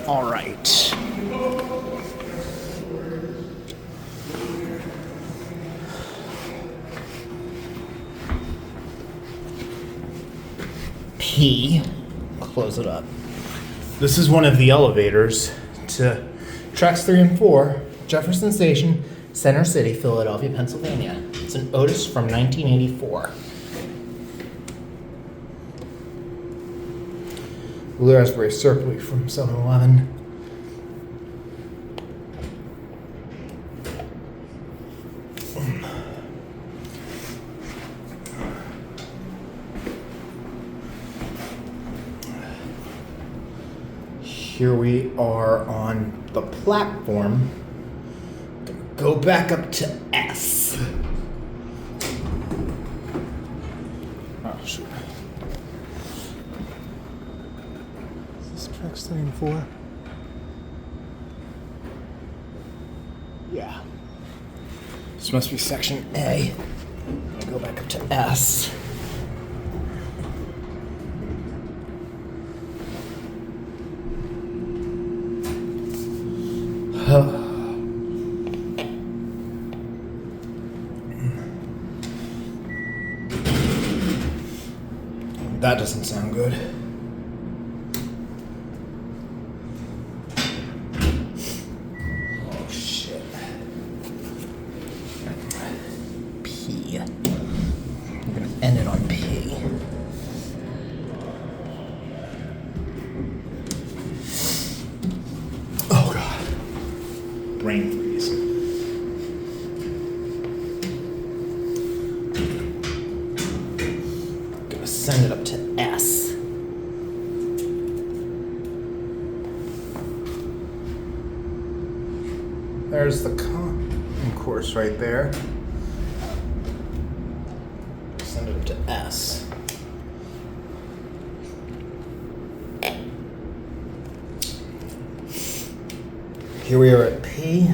All right. P, close it up. This is one of the elevators to tracks 3 and 4, Jefferson Station, Center City, Philadelphia, Pennsylvania. It's an Otis from 1984. Blue raspberry circlet from 7-Eleven. Here we are on the platform. Go back up to S. Oh, shoot. Is this tracks 3 and 4? Yeah. This must be section A. I'll go back up to S. That doesn't sound good. Oh shit. P. I'm gonna end it on P. Oh god. Brain freeze. Gonna send it up to S. There's the concourse right there. Send it up to S. Here we are at P.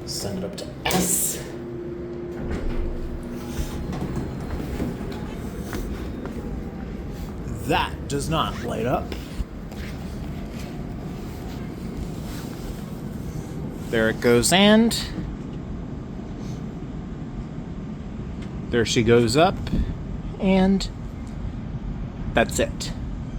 Send it up to S. That does not light up. There it goes, and there she goes up, and that's it.